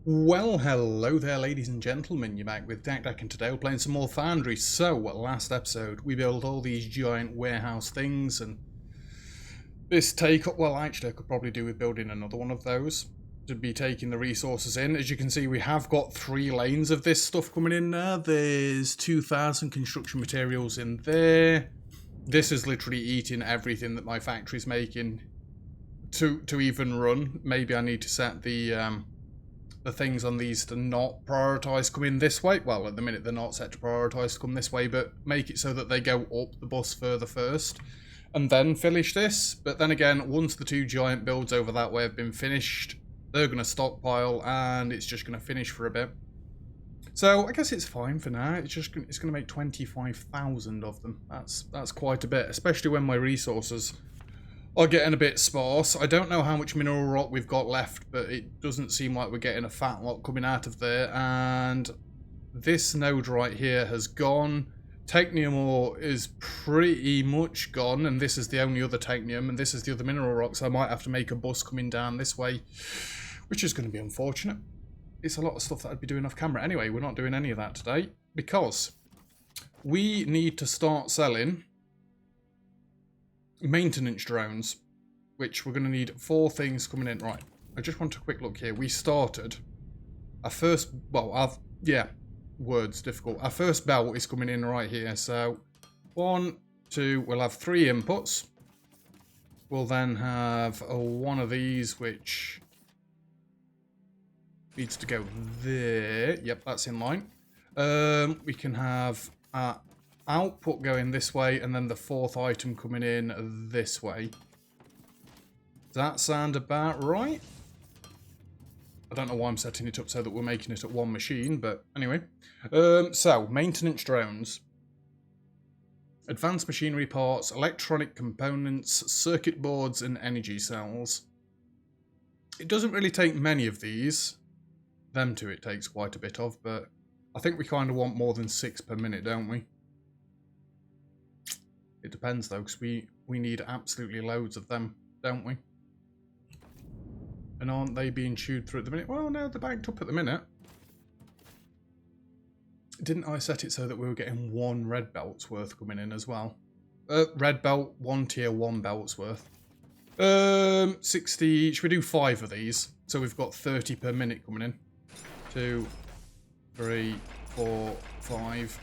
Well, hello there, ladies and gentlemen. You're back with Dak, and today we're playing some more Foundry. So, last episode, we built all these giant warehouse things, and this take-up, well, actually, I could probably do with building another one of those to be taking the resources in. As you can see, we have got 3 lanes of this stuff coming in now. There's 2,000 construction materials in there. This is literally eating everything that my factory's making to even run. Maybe I need to set the things on these to not prioritise coming this way. Well, at the minute they're not set to prioritise to come this way, but make it so that they go up the bus further first and then finish this. But then again, once the 2 giant builds over that way have been finished, they're going to stockpile and it's just going to finish for a bit. So I guess it's fine for now. It's going to make 25,000 of them. That's quite a bit, especially when my resources are getting a bit sparse. I don't know how much mineral rock we've got left, but it doesn't seem like we're getting a fat lot coming out of there. And this node right here has gone. Technium ore is pretty much gone, and this is the only other technium, and this is the other mineral rock, so I might have to make a bus coming down this way, which is going to be unfortunate. It's a lot of stuff that I'd be doing off camera. Anyway, we're not doing any of that today, because we need to start selling maintenance drones, which we're going to need 4 things coming in. Right, I just want a quick look here. We started our first, well, words difficult. Our first belt is coming in right here. So 1, 2, we'll have 3 inputs. We'll then have one of these, which needs to go there. Yep, that's in line. We can have our output going this way, and then the 4th item coming in this way. Does that sound about right? I don't know why I'm setting it up so that we're making it at one machine, but anyway. So, maintenance drones. Advanced machinery parts, electronic components, circuit boards, and energy cells. It doesn't really take many of these. Them two it takes quite a bit of, but I think we kind of want more than 6 per minute, don't we? It depends though, because we need absolutely loads of them, don't we? And aren't they being chewed through at the minute? Well, no, they're backed up at the minute. Didn't I set it so that we were getting 1 red belt's worth coming in as well? Red belt, 1 tier 1 belt's worth. 60, should we do 5 of these? So we've got 30 per minute coming in. 2, 3, 4, 5.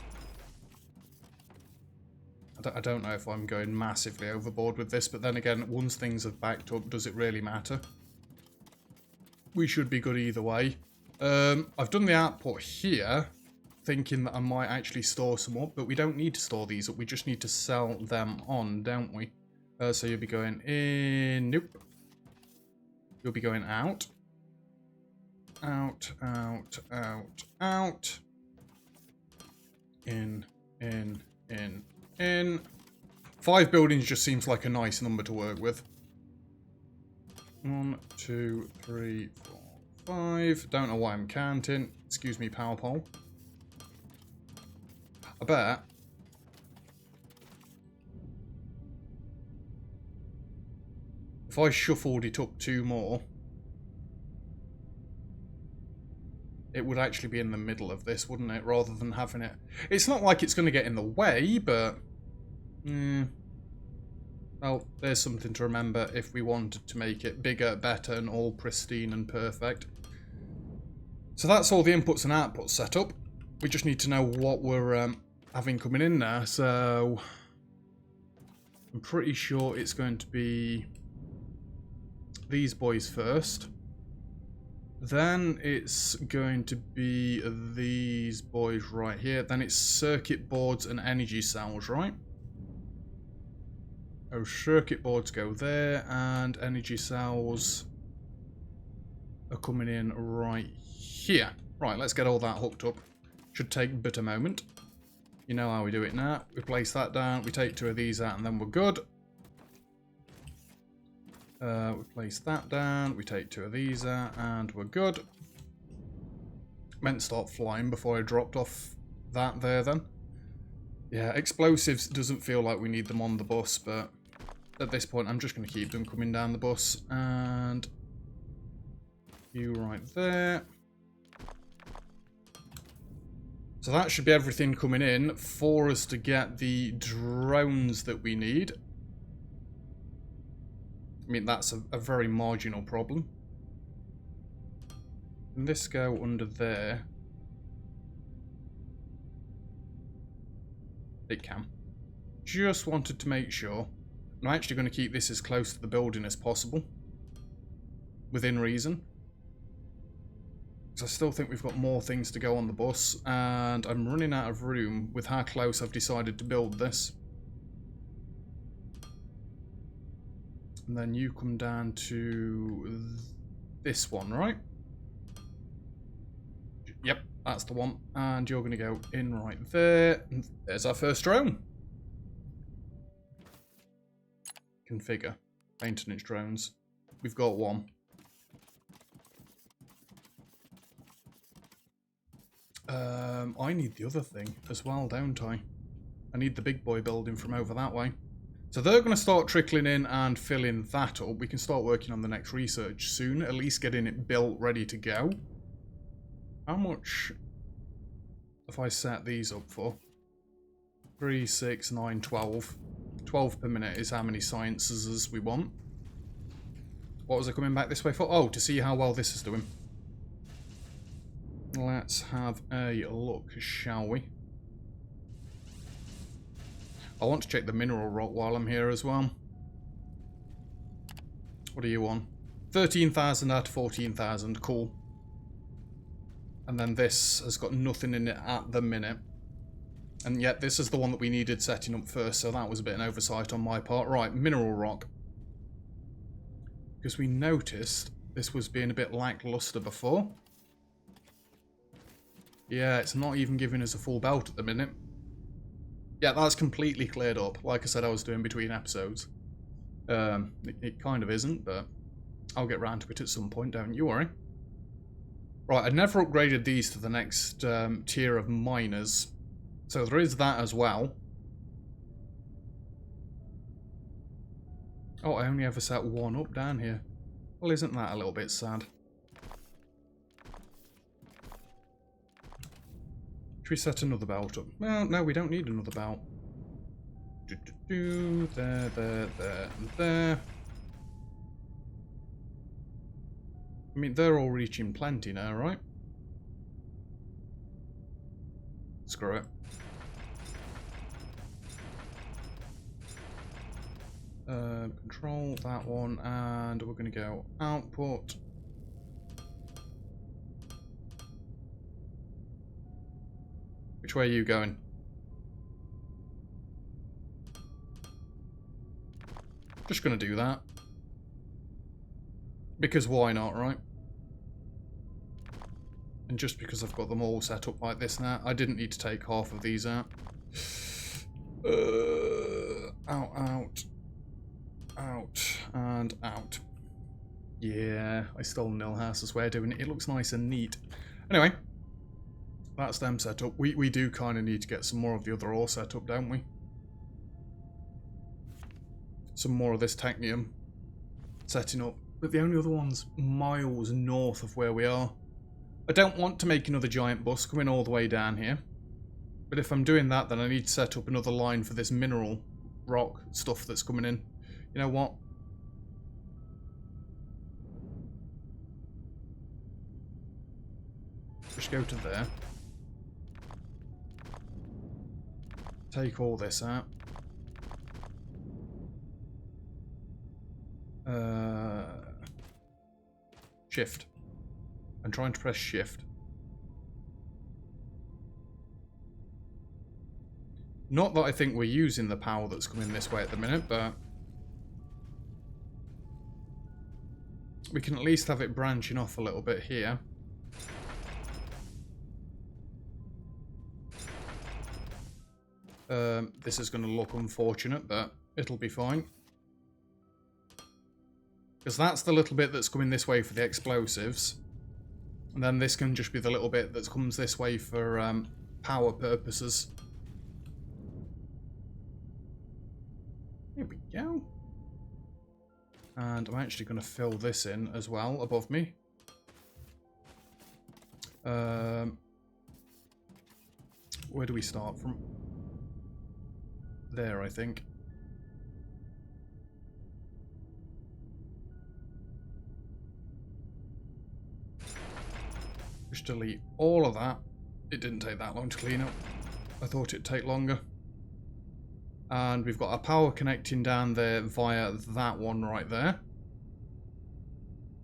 I don't know if I'm going massively overboard with this, but then again, once things have backed up, does it really matter? We should be good either way. I've done the output here, thinking that I might actually store some up, but we don't need to store these up, we just need to sell them on, don't we? So you'll be going in, nope. You'll be going out. Out, out, out, out. In. 5 buildings just seems like a nice number to work with. 1, 2, 3, 4, 5. Don't know why I'm counting. Excuse me, power pole. I bet if I shuffled it up 2 more, it would actually be in the middle of this, wouldn't it? Rather than having it. It's not like it's going to get in the way, but well, there's something to remember if we wanted to make it bigger, better, and all pristine and perfect. So that's all the inputs and outputs set up. We just need to know what we're having coming in there. So I'm pretty sure it's going to be these boys first. Then it's going to be these boys right here. Then it's circuit boards and energy cells, right? Oh, circuit boards go there, and energy cells are coming in right here. Right, let's get all that hooked up. Should take but a moment. You know how we do it now. We place that down, we take 2 of these out, and then we're good. We place that down, we take 2 of these out, and we're good. Meant to start flying before I dropped off that there then. Yeah, explosives doesn't feel like we need them on the bus, but at this point I'm just going to keep them coming down the bus. And you right there. So that should be everything coming in for us to get the drones that we need. I mean, that's a very marginal problem. Can this go under there? It can. Just wanted to make sure. I'm actually going to keep this as close to the building as possible. Within reason. Because I still think we've got more things to go on the bus. And I'm running out of room with how close I've decided to build this. And then you come down to this one, right? Yep, that's the one. And you're going to go in right there. And there's our first drone. Configure. Maintenance drones. We've got one. I need the other thing as well, don't I? I need the big boy building from over that way. So they're going to start trickling in and filling that up. We can start working on the next research soon. At least getting it built, ready to go. How much have I set these up for? 3, 6, 9, 12. 12 per minute is how many sciences we want. What was I coming back this way for? Oh, to see how well this is doing. Let's have a look, shall we? I want to check the mineral rock while I'm here as well. What are you on? 13,000 out of 14,000. Cool. And then this has got nothing in it at the minute. And yet this is the one that we needed setting up first, so that was a bit of an oversight on my part. Right, mineral rock. Because we noticed this was being a bit lackluster before. Yeah, it's not even giving us a full belt at the minute. Yeah, that's completely cleared up, like I said I was doing between episodes. It kind of isn't, but I'll get round to it at some point, don't you worry. Right, I never upgraded these to the next tier of miners. So there is that as well. Oh, I only ever set one up down here. Well, isn't that a little bit sad? Should we set another belt up? Well, no, we don't need another belt. There, and there. I mean, they're all reaching plenty now, right? Screw it. Control that one, and we're going to go output. Which way are you going? Just going to do that. Because why not, right? And just because I've got them all set up like this now, I didn't need to take half of these out. Out, and out. Yeah, I stole Nilhouse's way of doing it. It looks nice and neat. Anyway, that's them set up. We do kind of need to get some more of the other ore set up, don't we? Some more of this technium setting up. But the only other one's miles north of where we are. I don't want to make another giant bus coming all the way down here. But if I'm doing that, then I need to set up another line for this mineral rock stuff that's coming in. You know what? Just go to there. Take all this out. Shift. I'm trying to press shift. Not that I think we're using the power that's coming this way at the minute, but we can at least have it branching off a little bit here. This is going to look unfortunate, but it'll be fine. Because that's the little bit that's coming this way for the explosives. And then this can just be the little bit that comes this way for power purposes. Here we go. And I'm actually going to fill this in as well above me. Where do we start from? There, I think. Just delete all of that. It didn't take that long to clean up. I thought it'd take longer. And we've got our power connecting down there via that one right there.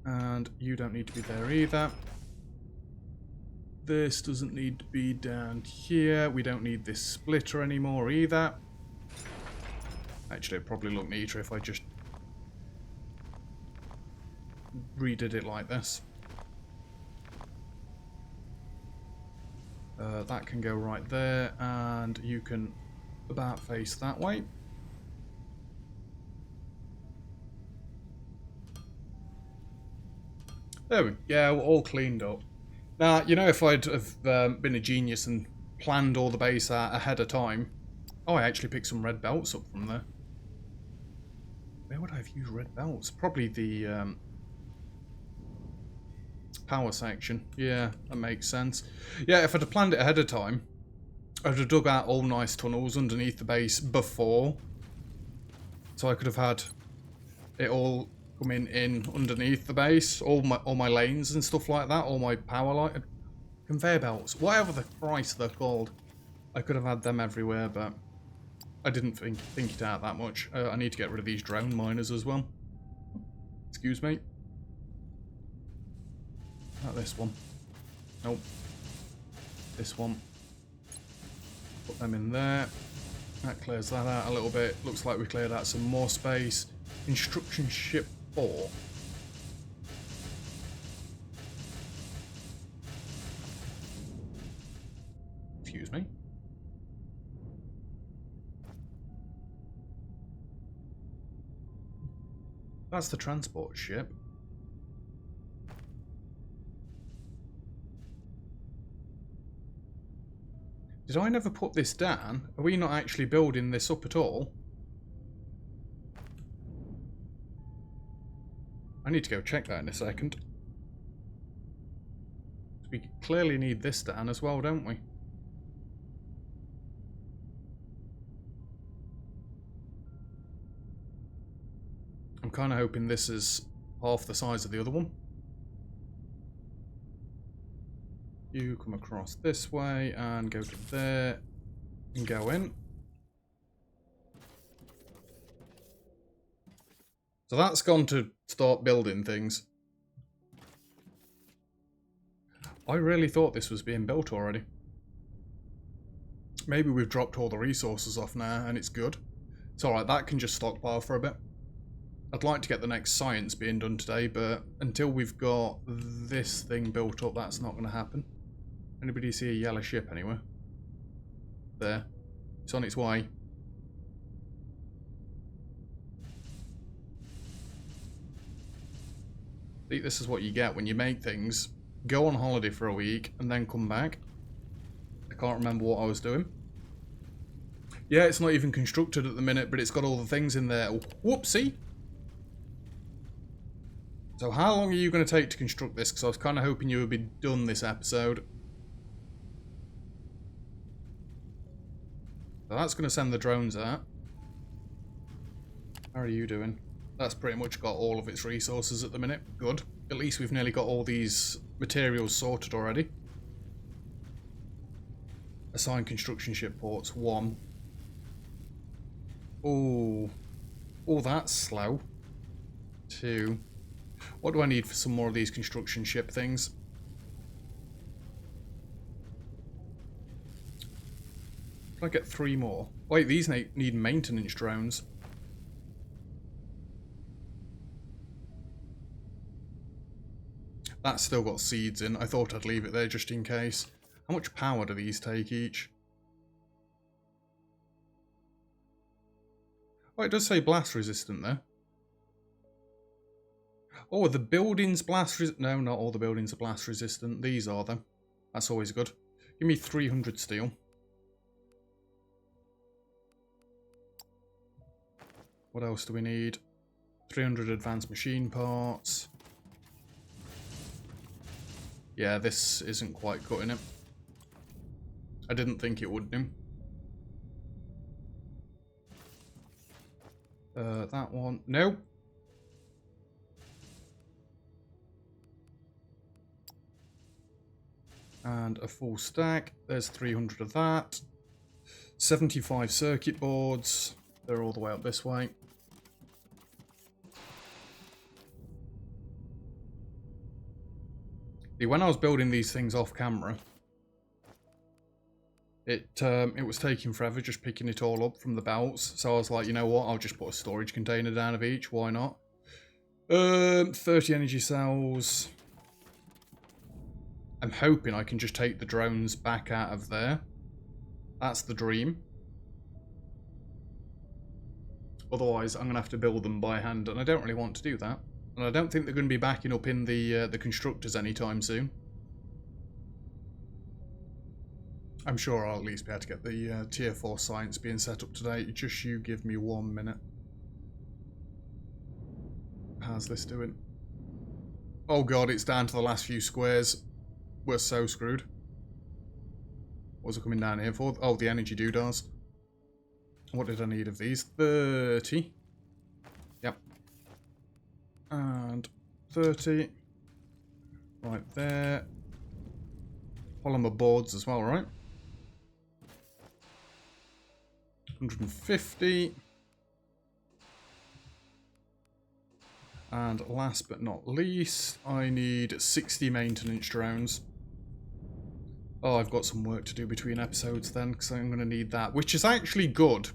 And you don't need to be there either. This doesn't need to be down here. We don't need this splitter anymore either. Actually, it'd probably look neater if I just redid it like this. That can go right there, and you can about face that way. There we go, all cleaned up. Now, you know, if I'd have been a genius and planned all the base out ahead of time... Oh, I actually picked some red belts up from there. Where would I have used red belts? Probably the power section. Yeah, that makes sense. Yeah, if I'd have planned it ahead of time, I'd have dug out all nice tunnels underneath the base before. So I could have had it all coming in underneath the base, all my lanes and stuff like that, all my power line, conveyor belts, whatever the Christ they're called. I could have had them everywhere, but I didn't think it out that much. I need to get rid of these drone miners as well. Excuse me. Not this one. Nope. This one. Put them in there. That clears that out a little bit. Looks like we cleared out some more space. Instruction ship 4. Excuse me. That's the transport ship. Did I never put this down? Are we not actually building this up at all? I need to go check that in a second. We clearly need this down as well, don't we? I'm kind of hoping this is half the size of the other one. You come across this way and go to there and go in. So that's gone to start building things. I really thought this was being built already. Maybe we've dropped all the resources off now and it's good. It's alright, that can just stockpile for a bit. I'd like to get the next science being done today, but until we've got this thing built up, that's not going to happen. Anybody see a yellow ship anywhere? There. It's on its way. See, this is what you get when you make things. Go on holiday for a week and then come back. I can't remember what I was doing. Yeah, it's not even constructed at the minute, but it's got all the things in there. Whoopsie! So how long are you going to take to construct this? Because I was kind of hoping you would be done this episode. So that's going to send the drones out. How are you doing? That's pretty much got all of its resources at the minute. Good. At least we've nearly got all these materials sorted already. Assign construction ship ports. 1. Oh. Oh, that's slow. 2. What do I need for some more of these construction ship things? Can I get 3 more? Wait, these need maintenance drones. That's still got seeds in. I thought I'd leave it there just in case. How much power do these take each? Oh, it does say blast resistant there. Oh, the buildings blast resistant? No, not all the buildings are blast resistant. These are them. That's always good. Give me 300 steel. What else do we need? 300 advanced machine parts. Yeah, this isn't quite cutting it. I didn't think it would do. That one. No. And a full stack. There's 300 of that. 75 circuit boards. They're all the way up this way. See, when I was building these things off camera, it was taking forever just picking it all up from the belts. So I was like, you know what? I'll just put a storage container down of each. Why not? 30 energy cells. I'm hoping I can just take the drones back out of there. That's the dream. Otherwise, I'm going to have to build them by hand, and I don't really want to do that. And I don't think they're going to be backing up in the constructors anytime soon. I'm sure I'll at least be able to get the tier 4 science being set up today. Just you give me 1 minute. How's this doing? Oh god, it's down to the last few squares. We're so screwed. What's it coming down here for? Oh, the energy doodars. What did I need of these? 30. Yep. And 30. Right there. Polymer boards as well, right? 150. And last but not least, I need 60 maintenance drones. Oh, I've got some work to do between episodes then, because I'm going to need that. Which is actually good,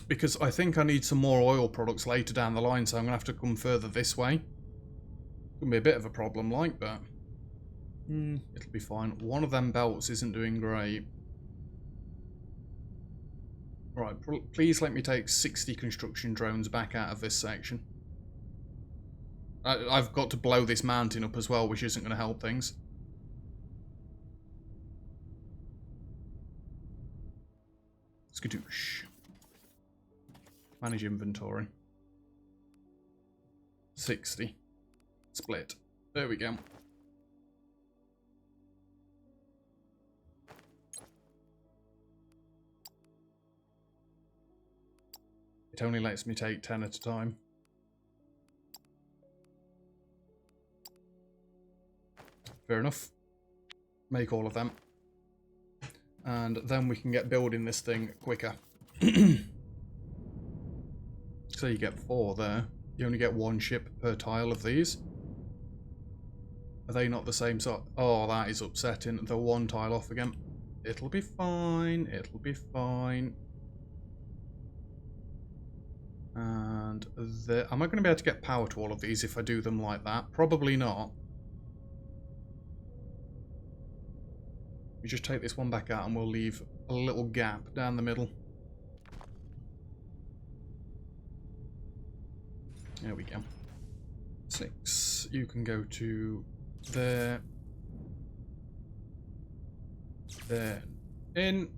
because I think I need some more oil products later down the line, so I'm going to have to come further this way. It's going to be a bit of a problem, like, but it'll be fine. One of them belts isn't doing great. Right, please let me take 60 construction drones back out of this section. I've got to blow this mountain up as well, which isn't going to help things. Skadoosh. Manage inventory. 60. Split. There we go. It only lets me take 10 at a time. Fair enough. Make all of them. And then we can get building this thing quicker. So you get 4 there. You only get 1 ship per tile of these. Are they not the same sort? Oh, that is upsetting. They're 1 tile off again. It'll be fine. It'll be fine. And am I going to be able to get power to all of these if I do them like that? Probably not. We just take this one back out and we'll leave a little gap down the middle. There we go. 6. You can go to there. There. In.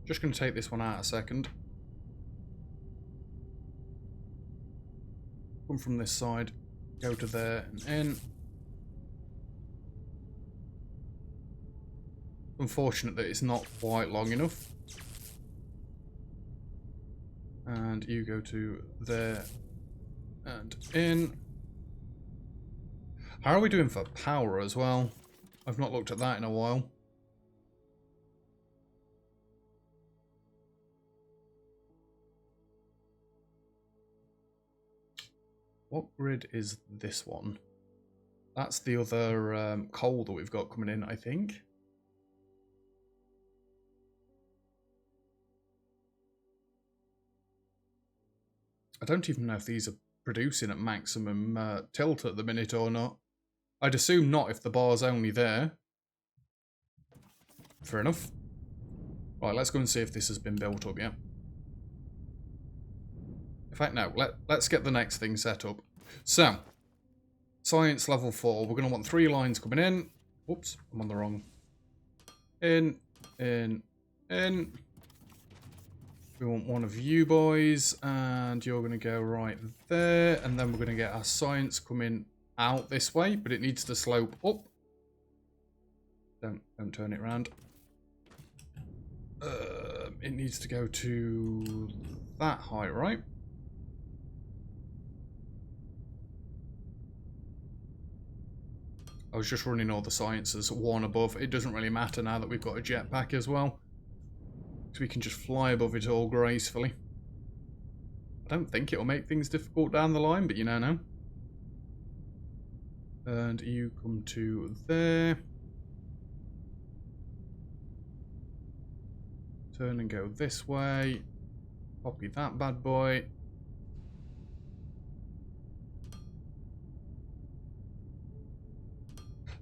Just going to take this one out a second. Come from this side, go to there and in. Unfortunate that it's not quite long enough. And you go to there and in. How are we doing for power as well? I've not looked at that in a while. What grid is this one? That's the other coal that we've got coming in, I think. I don't even know if these are producing at maximum tilt at the minute or not. I'd assume not if the bar's only there. Fair enough. Right, let's go and see if this has been built up yet. In fact, no, let's get the next thing set up. So, science level 4. We're going to want 3 lines coming in. Oops, I'm on the wrong. In. We want one of you boys, and you're going to go right there, and then we're going to get our science coming out this way, but it needs to slope up. Don't turn it around. It needs to go to that height, right? I was just running all the sciences one above. It doesn't really matter now that we've got a jetpack as well, so we can just fly above it all gracefully. I don't think it'll make things difficult down the line, but you never know. And you come to there. Turn and go this way. Copy that bad boy.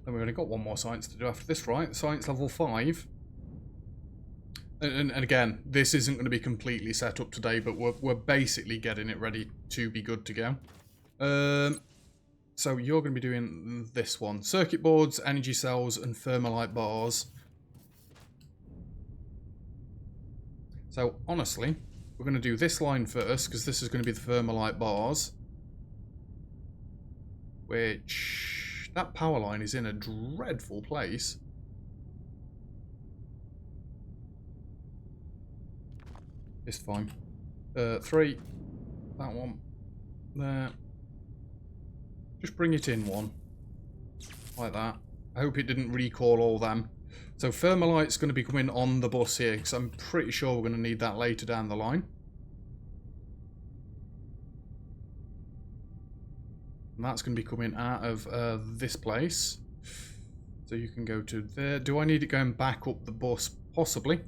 Then we've only got one more science to do after this, right? Science level 5. And again, this isn't going to be completely set up today, but we're basically getting it ready to be good to go. So you're going to be doing this one. Circuit boards, energy cells, and thermalite bars. So honestly, we're going to do this line first, because this is going to be the thermalite bars. Which, that power line is in a dreadful place. It's fine. 3. That one. There. Just bring it in one. Like that. I hope it didn't recall all them. So thermalite's going to be coming on the bus here, because I'm pretty sure we're going to need that later down the line. And that's going to be coming out of this place. So you can go to there. Do I need it going back up the bus? Possibly.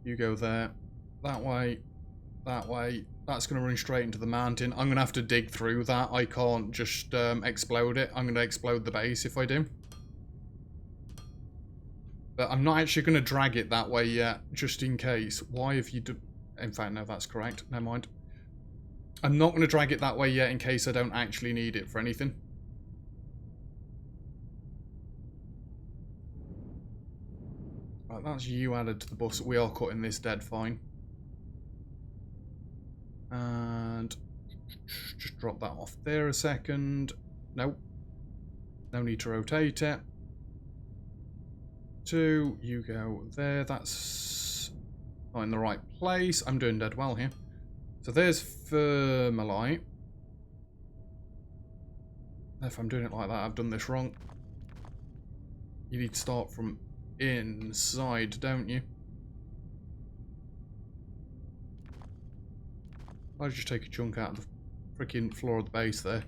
You go there. That way. That way. That's going to run straight into the mountain. I'm going to have to dig through that. I can't just explode it. I'm going to explode the base if I do. But I'm not actually going to drag it that way yet, just in case. Why have you done... In fact, no, that's correct. Never mind. I'm not going to drag it that way yet in case I don't actually need it for anything. Right, that's you added to the bus. We are cutting this dead fine. And just drop that off there a second. Nope. No need to rotate it. 2, you go there. That's not in the right place. I'm doing dead well here. So there's thermalite. If I'm doing it like that, I've done this wrong. You need to start from inside, don't you? I'll just take a chunk out of the freaking floor of the base there.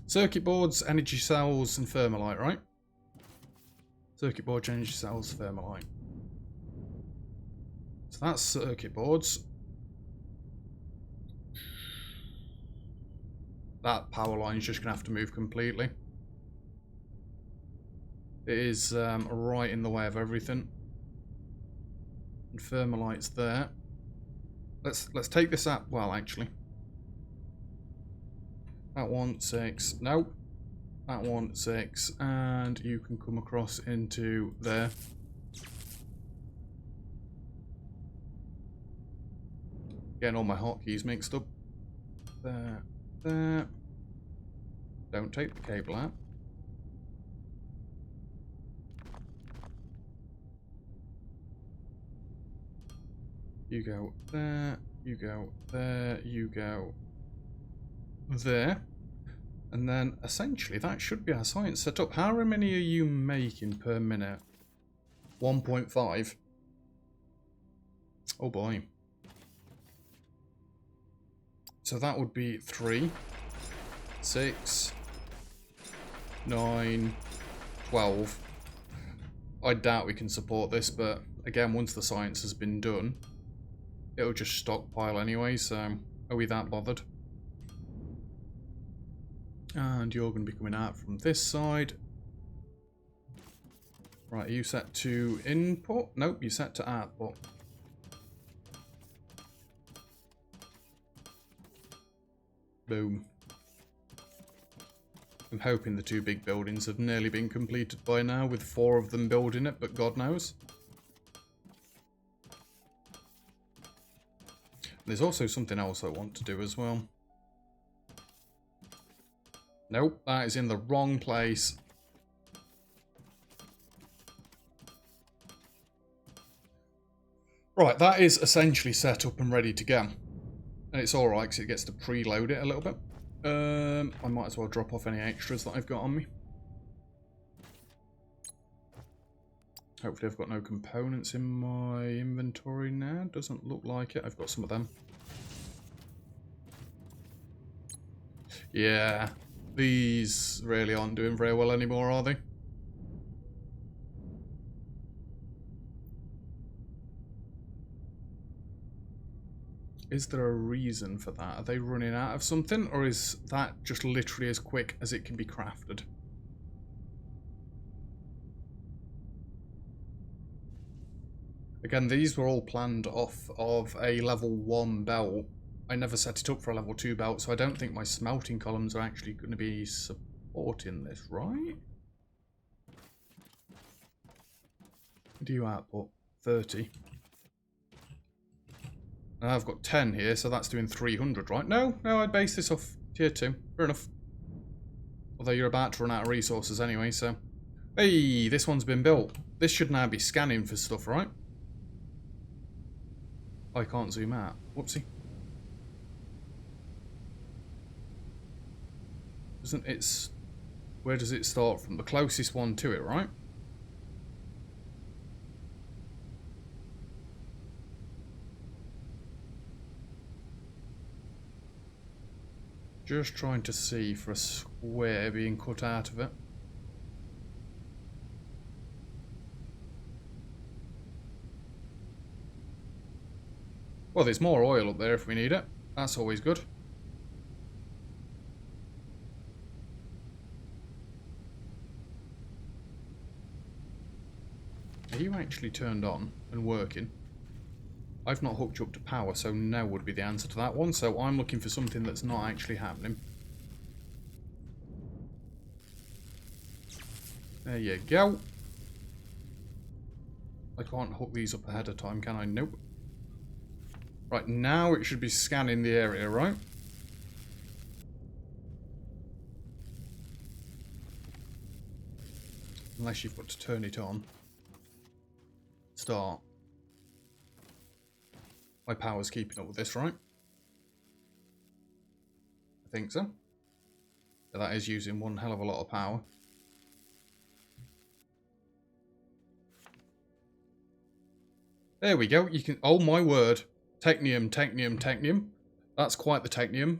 Circuit boards, energy cells, and thermalite, right? Circuit boards, energy cells, thermalite. So that's circuit boards. That power line is just going to have to move completely. It is right in the way of everything. And thermalite's there. Let's take this out. Well, actually, that one 6. Nope. That one 6, and you can come across into there. Getting all my hotkeys mixed up. There, there. Don't take the cable out. You go there, you go there, you go there. And then, essentially, that should be our science set up. How many are you making per minute? 1.5. Oh boy. So that would be 3, 6, 9, 12. I doubt we can support this, but again, once the science has been done, it'll just stockpile anyway, so are we that bothered? And you're going to be coming out from this side. Right, are you set to input? Nope, you're set to output. Boom. I'm hoping the 2 big buildings have nearly been completed by now, with 4 of them building it, but God knows. There's also something else I want to do as well. Nope, that is in the wrong place. Right, that is essentially set up and ready to go. And it's alright because it gets to preload it a little bit. I might as well drop off any extras that I've got on me. Hopefully I've got no components in my inventory now. Doesn't look like it. I've got some of them. Yeah, these really aren't doing very well anymore, are they? Is there a reason for that? Are they running out of something? Or is that just literally as quick as it can be crafted? Again, these were all planned off of a level 1 belt. I never set it up for a level 2 belt, so I don't think my smelting columns are actually going to be supporting this, right? What do you output? 30. Now I've got 10 here, so that's doing 300, right? No, I'd base this off tier 2. Fair enough. Although you're about to run out of resources anyway, so... Hey, this one's been built. This should now be scanning for stuff, right? I can't zoom out. Whoopsie. Doesn't it... Where does it start from? The closest one to it, right? Just trying to see for a square being cut out of it. Well, there's more oil up there if we need it. That's always good. Are you actually turned on and working? I've not hooked you up to power, so no would be the answer to that one. So I'm looking for something that's not actually happening. There you go. I can't hook these up ahead of time, can I? Nope. Right, now it should be scanning the area, right? Unless you've got to turn it on. Start. My power's keeping up with this, right? I think so. Yeah, that is using one hell of a lot of power. There we go. You can... Oh my word. Technium, technium, technium. That's quite the technium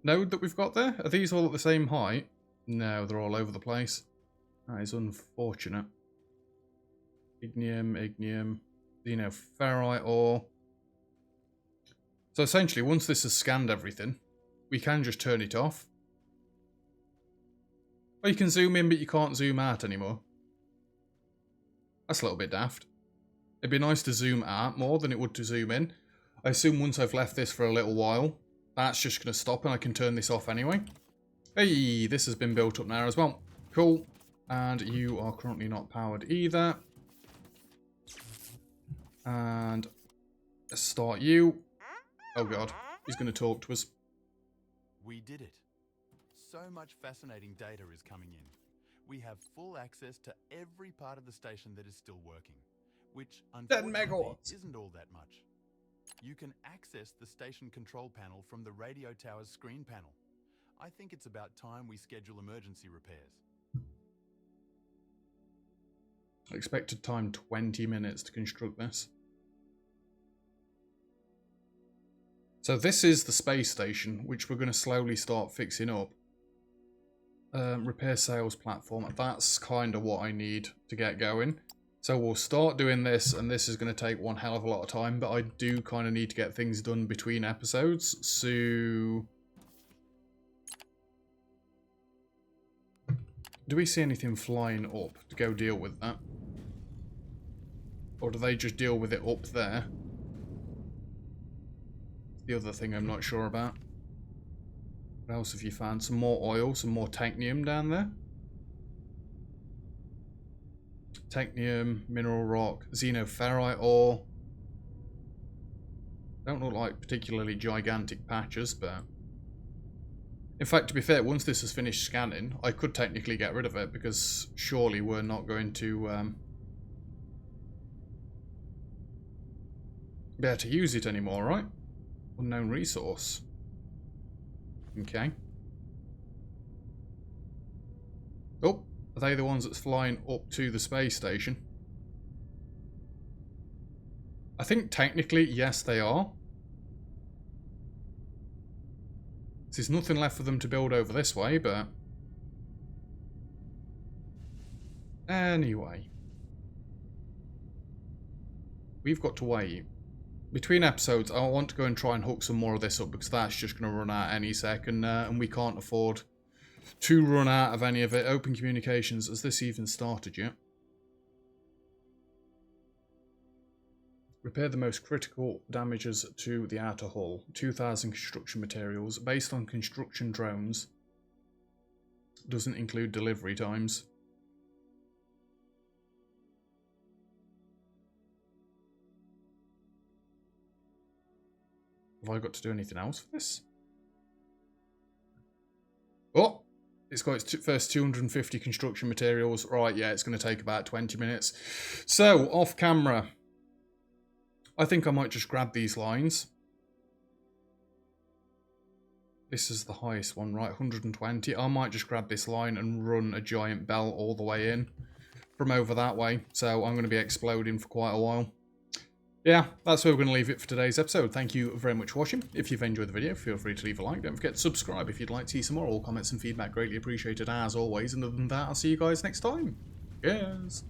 node that we've got there. Are these all at the same height? No, they're all over the place. That is unfortunate. Ignium, ignium, ferrite ore. So essentially, once this has scanned everything, we can just turn it off. Or you can zoom in, but you can't zoom out anymore. That's a little bit daft. It'd be nice to zoom out more than it would to zoom in. I assume once I've left this for a little while, that's just going to stop and I can turn this off anyway. Hey, this has been built up now as well. Cool. And you are currently not powered either. And let's start you. Oh god, he's going to talk to us. We did it. So much fascinating data is coming in. We have full access to every part of the station that is still working, which unfortunately isn't all that much. You can access the station control panel from the radio tower's screen panel. I think it's about time we schedule emergency repairs. Expected time 20 minutes to construct this. So this is the space station, which we're going to slowly start fixing up. Repair sales platform, that's kind of what I need to get going. So we'll start doing this, and this is going to take one hell of a lot of time, but I do kind of need to get things done between episodes, so... Do we see anything flying up to go deal with that? Or do they just deal with it up there? The other thing I'm not sure about. What else have you found? Some more oil, some more technium down there. Technium, mineral rock, xenoferrite ore. Don't look like particularly gigantic patches, but... In fact, to be fair, once this has finished scanning, I could technically get rid of it, because surely we're not going to be able to use it anymore, right? Unknown resource. Okay. Oh, are they the ones that's flying up to the space station? I think technically, yes, they are. There's nothing left for them to build over this way, but... Anyway. We've got to wait. Between episodes, I want to go and try and hook some more of this up, because that's just going to run out any second, and we can't afford to run out of any of it. Open communications, has this even started yet? Repair the most critical damages to the outer hull. 2,000 construction materials. Based on construction drones. Doesn't include delivery times. Have I got to do anything else for this? Oh! It's got its first 250 construction materials. Right, yeah, it's going to take about 20 minutes. So, off camera. I think I might just grab these lines. This is the highest one, right? 120. I might just grab this line and run a giant belt all the way in from over that way. So I'm going to be exploding for quite a while. Yeah, that's where we're going to leave it for today's episode. Thank you very much for watching. If you've enjoyed the video, feel free to leave a like. Don't forget to subscribe if you'd like to see some more. All comments and feedback greatly appreciated as always. And other than that, I'll see you guys next time. Cheers.